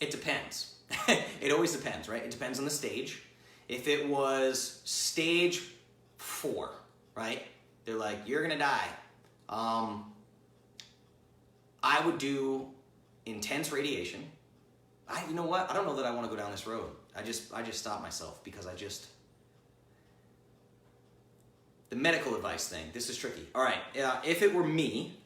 it depends. It always depends, right? It depends on the stage. If it was stage 4, right? They're like, you're gonna die. I would do intense radiation. You know what? I don't know that I want to go down this road. I just stopped myself because the medical advice thing, this is tricky. All right, if it were me,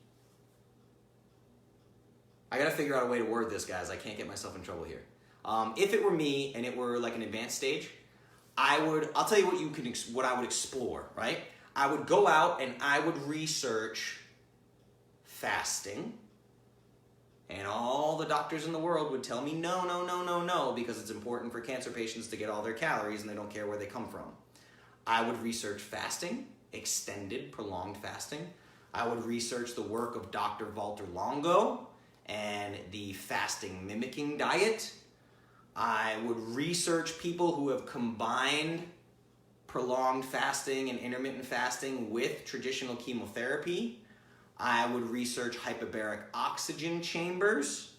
I gotta figure out a way to word this, guys. I can't get myself in trouble here. If it were me and it were like an advanced stage, I'll tell you what I would explore, right? I would go out and I would research fasting, and all the doctors in the world would tell me no, because it's important for cancer patients to get all their calories and they don't care where they come from. I would research fasting, extended, prolonged fasting. I would research the work of Dr. Walter Longo and the fasting mimicking diet. I would research people who have combined prolonged fasting and intermittent fasting with traditional chemotherapy. I would research hyperbaric oxygen chambers.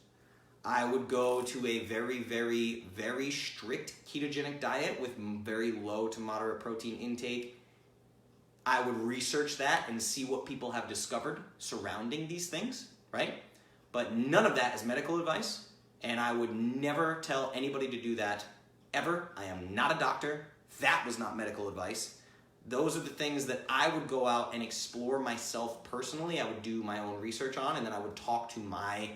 I would go to a very, very, very strict ketogenic diet with very low to moderate protein intake. I would research that and see what people have discovered surrounding these things, right? But none of that is medical advice, and I would never tell anybody to do that ever. I am not a doctor. That was not medical advice. Those are the things that I would go out and explore myself personally. I would do my own research on, and then I would talk to my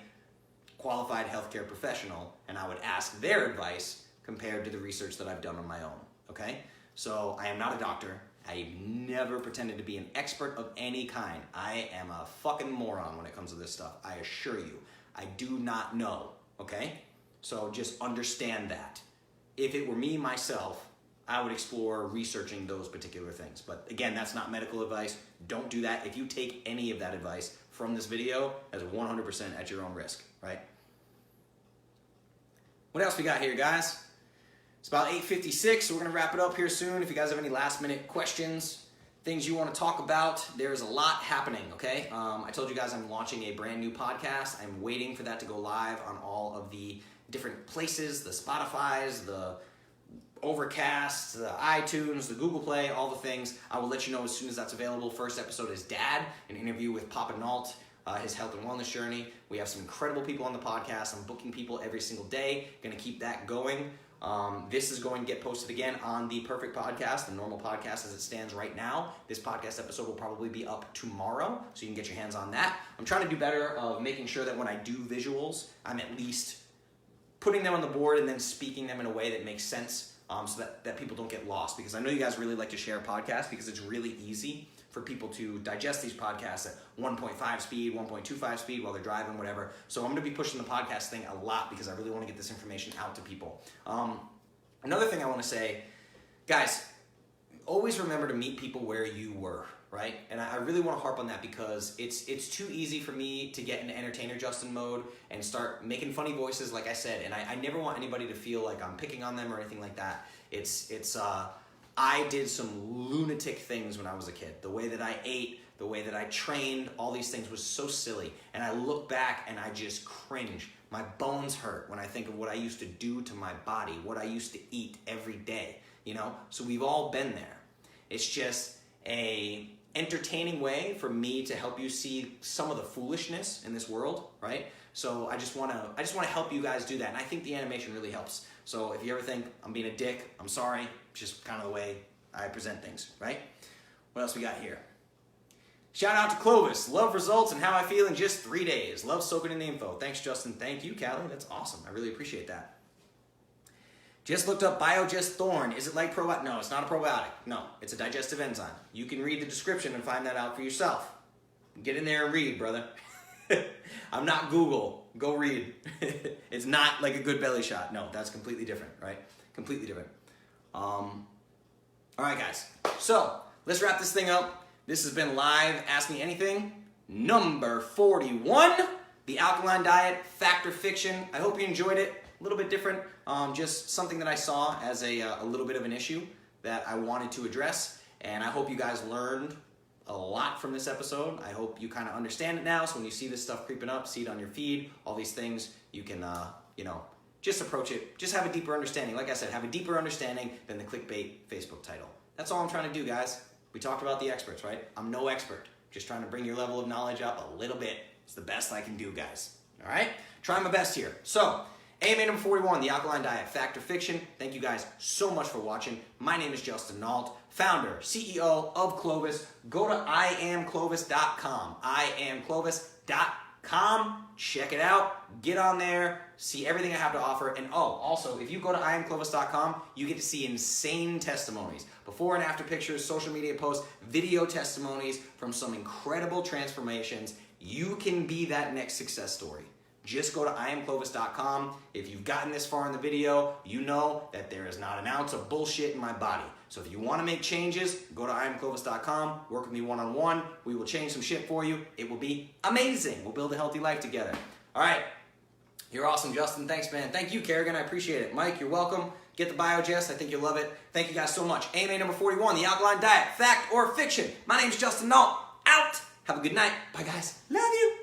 qualified healthcare professional, and I would ask their advice compared to the research that I've done on my own, okay? So I am not a doctor. I never pretended to be an expert of any kind. I am a fucking moron when it comes to this stuff. I assure you. I do not know, okay? So just understand that. If it were me, myself, I would explore researching those particular things. But again, that's not medical advice. Don't do that. If you take any of that advice from this video, that's 100% at your own risk, right? What else we got here, guys? It's about 8:56, so we're gonna wrap it up here soon. If you guys have any last minute questions, things you wanna talk about, there's a lot happening, okay? I told you guys I'm launching a brand new podcast. I'm waiting for that to go live on all of the different places, the Spotifys, the Overcast, the iTunes, the Google Play, all the things. I will let you know as soon as that's available. First episode is Dad, an interview with Papa Nault, his health and wellness journey. We have some incredible people on the podcast. I'm booking people every single day. Gonna keep that going. This is going to get posted again on the Perfect Podcast, the normal podcast as it stands right now. This podcast episode will probably be up tomorrow, so you can get your hands on that. I'm trying to do better of making sure that when I do visuals, I'm at least putting them on the board and then speaking them in a way that makes sense, so that people don't get lost. Because I know you guys really like to share podcasts because it's really easy for people to digest these podcasts at 1.5 speed, 1.25 speed while they're driving, whatever. So I'm going to be pushing the podcast thing a lot because I really want to get this information out to people. Another thing I want to say, guys, always remember to meet people where you were, right? And I really want to harp on that because it's too easy for me to get into entertainer Justin mode and start making funny voices, like I said. And I never want anybody to feel like I'm picking on them or anything like that. I did some lunatic things when I was a kid. The way that I ate, the way that I trained, all these things was so silly. And I look back and I just cringe. My bones hurt when I think of what I used to do to my body, what I used to eat every day, you know? So we've all been there. It's just a entertaining way for me to help you see some of the foolishness in this world, right? So I just want to help you guys do that. And I think the animation really helps. So if you ever think I'm being a dick, I'm sorry. It's just kind of the way I present things, right? What else we got here? Shout out to Clovis. Love results and how I feel in just 3 days. Love soaking in the info. Thanks, Justin. Thank you, Callie. That's awesome. I really appreciate that. Just looked up Biogest Thorn. Is it like probiotic? No, it's not a probiotic. No, it's a digestive enzyme. You can read the description and find that out for yourself. Get in there and read, brother. I'm not Google. Go read. It's not like a good belly shot. No, that's completely different, right? Completely different. All right, guys. So let's wrap this thing up. This has been Live Ask Me Anything, number 41, the Alkaline Diet, Fact or Fiction. I hope you enjoyed it. A little bit different. Just something that I saw as a little bit of an issue that I wanted to address. And I hope you guys learned a lot from this episode. I hope you kind of understand it now. So when you see this stuff creeping up, see it on your feed, all these things, you can, just approach it. Just have a deeper understanding. Like I said, have a deeper understanding than the clickbait Facebook title. That's all I'm trying to do, guys. We talked about the experts, right? I'm no expert. Just trying to bring your level of knowledge up a little bit. It's the best I can do, guys. All right? Trying my best here. So, AMA number 41, the Alkaline Diet, Fact or Fiction. Thank you guys so much for watching. My name is Justin Nault, founder, CEO of Clovis. Go to iamclovis.com. iamclovis.com. Check it out. Get on there. See everything I have to offer. And also, if you go to iamclovis.com, you get to see insane testimonies. Before and after pictures, social media posts, video testimonies from some incredible transformations. You can be that next success story. Just go to iamclovis.com. If you've gotten this far in the video, you know that there is not an ounce of bullshit in my body. So if you want to make changes, go to iamclovis.com, work with me one-on-one. We will change some shit for you. It will be amazing. We'll build a healthy life together. All right. You're awesome, Justin. Thanks, man. Thank you, Kerrigan. I appreciate it. Mike, you're welcome. Get the Biogest. I think you'll love it. Thank you guys so much. AMA number 41, the Alkaline Diet, Fact or Fiction. My name is Justin Nault. Out. Have a good night. Bye, guys. Love you.